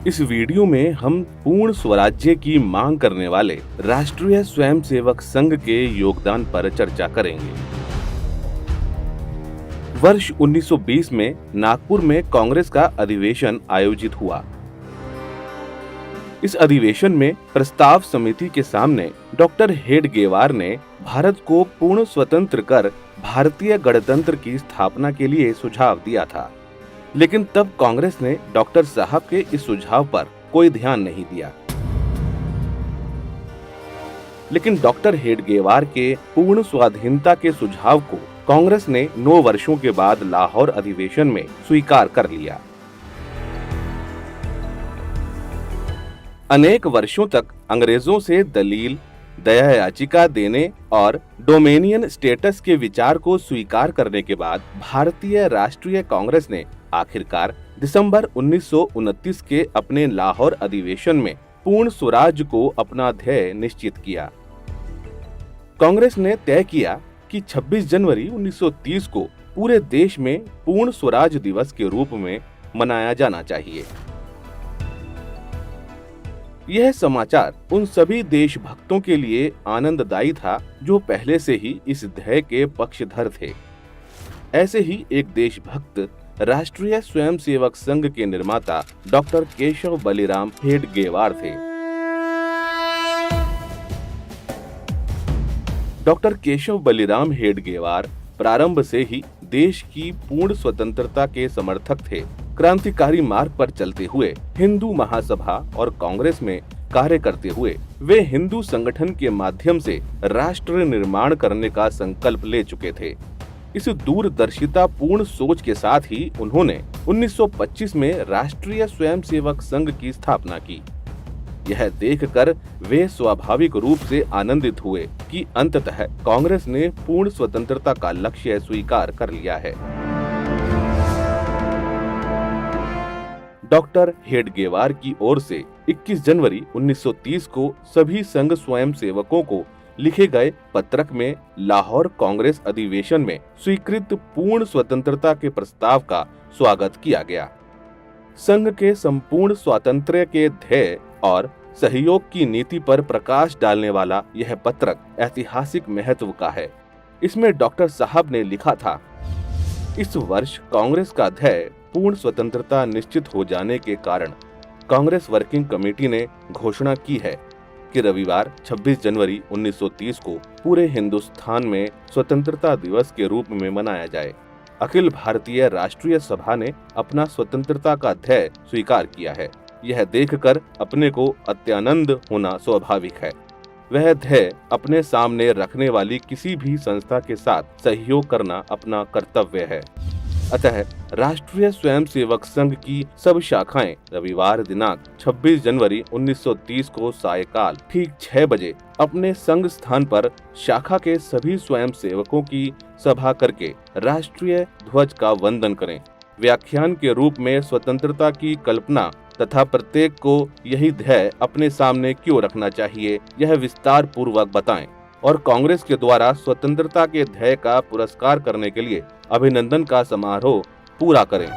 इस वीडियो में हम पूर्ण स्वराज्य की मांग करने वाले राष्ट्रीय स्वयंसेवक संघ के योगदान पर चर्चा करेंगे। वर्ष 1920 में नागपुर में कांग्रेस का अधिवेशन आयोजित हुआ। इस अधिवेशन में प्रस्ताव समिति के सामने डॉक्टर हेडगेवार ने भारत को पूर्ण स्वतंत्र कर भारतीय गणतंत्र की स्थापना के लिए सुझाव दिया था, लेकिन तब कांग्रेस ने डॉक्टर साहब के इस सुझाव पर कोई ध्यान नहीं दिया। लेकिन डॉक्टर हेडगेवार के पूर्ण स्वाधीनता के सुझाव को कांग्रेस ने 9 वर्षों के बाद लाहौर अधिवेशन में स्वीकार कर लिया। अनेक वर्षों तक अंग्रेजों से दलील, दया याचिका देने और डोमेनियन स्टेटस के विचार को स्वीकार करने के बाद भारतीय राष्ट्रीय कांग्रेस ने आखिरकार दिसंबर 1929 के अपने लाहौर अधिवेशन में पूर्ण स्वराज को अपना ध्येय निश्चित किया। कांग्रेस ने तय किया कि 26 जनवरी 1930 को पूरे देश में पूर्ण स्वराज दिवस के रूप में मनाया जाना चाहिए। यह समाचार उन सभी देशभक्तों के लिए आनंददायी था जो पहले से ही इस ध्येय के पक्षधर थे। ऐसे ही एक देशभक्त राष्ट्रीय स्वयंसेवक संघ के निर्माता डॉक्टर केशव बलिराम हेडगेवार थे। डॉक्टर केशव बलिराम हेडगेवार प्रारंभ से ही देश की पूर्ण स्वतंत्रता के समर्थक थे। क्रांतिकारी मार्ग पर चलते हुए हिंदू महासभा और कांग्रेस में कार्य करते हुए वे हिंदू संगठन के माध्यम से राष्ट्र निर्माण करने का संकल्प ले चुके थे। इस दूरदर्शिता पूर्ण सोच के साथ ही उन्होंने 1925 में राष्ट्रीय स्वयंसेवक संघ की स्थापना की। यह देखकर वे स्वाभाविक रूप से आनंदित हुए कि अंततः कांग्रेस ने पूर्ण स्वतंत्रता का लक्ष्य स्वीकार कर लिया है। डॉक्टर हेडगेवार की ओर से 21 जनवरी 1930 को सभी संघ स्वयंसेवकों को लिखे गए पत्रक में लाहौर कांग्रेस अधिवेशन में स्वीकृत पूर्ण स्वतंत्रता के प्रस्ताव का स्वागत किया गया। संघ के संपूर्ण स्वातंत्र्य के ध्येय और सहयोग की नीति पर प्रकाश डालने वाला यह पत्रक ऐतिहासिक महत्व का है। इसमें डॉक्टर साहब ने लिखा था, इस वर्ष कांग्रेस का ध्येय पूर्ण स्वतंत्रता निश्चित हो जाने के कारण कांग्रेस वर्किंग कमेटी ने घोषणा की है कि रविवार 26 जनवरी 1930 को पूरे हिंदुस्तान में स्वतंत्रता दिवस के रूप में मनाया जाए। अखिल भारतीय राष्ट्रीय सभा ने अपना स्वतंत्रता का ध्येय स्वीकार किया है। यह देखकर अपने को अत्यानंद होना स्वाभाविक है। वह ध्येय अपने सामने रखने वाली किसी भी संस्था के साथ सहयोग करना अपना कर्तव्य है। अतः राष्ट्रीय स्वयंसेवक संघ की सब शाखाएं रविवार दिनांक 26 जनवरी 1930 को सायकाल ठीक 6 बजे अपने संघ स्थान पर शाखा के सभी स्वयंसेवकों की सभा करके राष्ट्रीय ध्वज का वंदन करें। व्याख्यान के रूप में स्वतंत्रता की कल्पना तथा प्रत्येक को यही ध्येय अपने सामने क्यों रखना चाहिए, यह विस्तार पूर्वक बताएं और कांग्रेस के द्वारा स्वतंत्रता के ध्येय का पुरस्कार करने के लिए अभिनंदन का समारोह पूरा करें।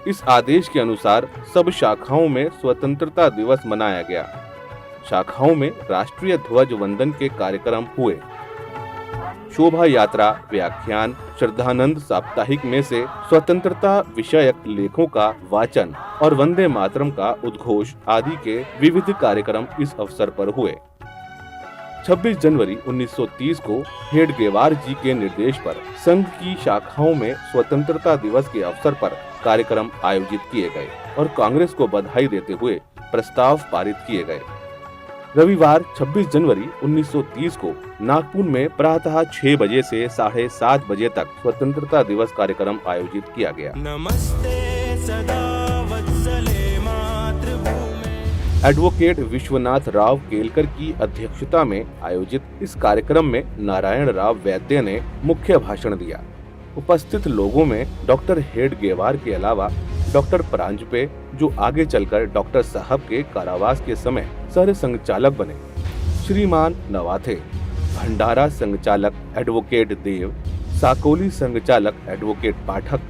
इस आदेश के अनुसार सब शाखाओं में स्वतंत्रता दिवस मनाया गया। शाखाओं में राष्ट्रीय ध्वज वंदन के कार्यक्रम हुए। शोभा यात्रा, व्याख्यान, श्रद्धानंद साप्ताहिक में से स्वतंत्रता विषयक लेखों का वाचन और वंदे मातरम का उद्घोष आदि के विविध कार्यक्रम इस अवसर पर हुए। 26 जनवरी 1930 को हेडगेवार जी के निर्देश पर संघ की शाखाओं में स्वतंत्रता दिवस के अवसर पर कार्यक्रम आयोजित किए गए और कांग्रेस को बधाई देते हुए प्रस्ताव पारित किए गए। रविवार 26 जनवरी 1930 को नागपुर में प्रातः 6 बजे से 7:30 बजे तक स्वतंत्रता दिवस कार्यक्रम आयोजित किया गया। नमस्ते सदा वत्सले मातृभूमे। एडवोकेट विश्वनाथ राव केलकर की अध्यक्षता में आयोजित इस कार्यक्रम में नारायण राव वैद्य ने मुख्य भाषण दिया। उपस्थित लोगों में डॉक्टर हेडगेवार के अलावा डॉक्टर परांजपे, जो आगे चलकर डॉक्टर साहब के कारावास के समय सर संघचालक बने, श्रीमान नवाथे, भंडारा संघचालक एडवोकेट देव, साकोली संघचालक एडवोकेट पाठक,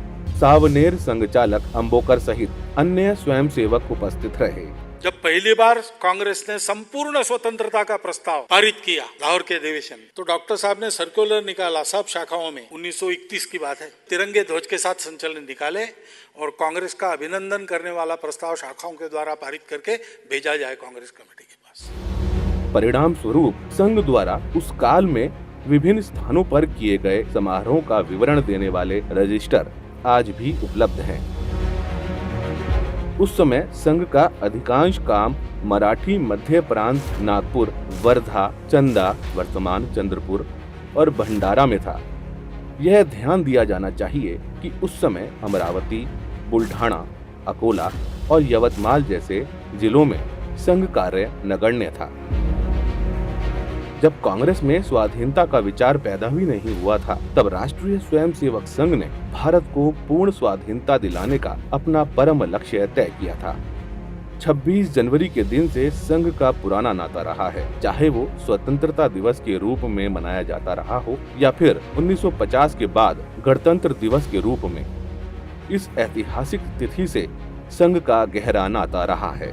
सावनेर संघचालक अंबोकर सहित अन्य स्वयंसेवक उपस्थित रहे। जब पहली बार कांग्रेस ने संपूर्ण स्वतंत्रता का प्रस्ताव पारित किया लाहौर के अधिवेशन में, तो डॉक्टर साहब ने सर्कुलर निकाला सब शाखाओं में, 1921 की बात है, तिरंगे ध्वज के साथ संचलन निकाले और कांग्रेस का अभिनंदन करने वाला प्रस्ताव शाखाओं के द्वारा पारित करके भेजा जाए कांग्रेस कमेटी के पास। परिणाम स्वरूप संघ द्वारा उस काल में विभिन्न स्थानों पर किए गए समारोह का विवरण देने वाले रजिस्टर आज भी उपलब्ध हैं। उस समय संघ का अधिकांश काम मराठी मध्य प्रांत, नागपुर, वर्धा, चंदा वर्तमान चंद्रपुर और भंडारा में था। यह ध्यान दिया जाना चाहिए कि उस समय अमरावती, बुल्ढाना, अकोला और यवतमाल जैसे जिलों में संघ कार्य नगण्य था। जब कांग्रेस में स्वाधीनता का विचार पैदा भी नहीं हुआ था, तब राष्ट्रीय स्वयंसेवक संघ ने भारत को पूर्ण स्वाधीनता दिलाने का अपना परम लक्ष्य तय किया था। 26 जनवरी के दिन से संघ का पुराना नाता रहा है, चाहे वो स्वतंत्रता दिवस के रूप में मनाया जाता रहा हो या फिर 1950 के बाद गणतंत्र दिवस के रूप में। इस ऐतिहासिक तिथि से संघ का गहरा नाता रहा है।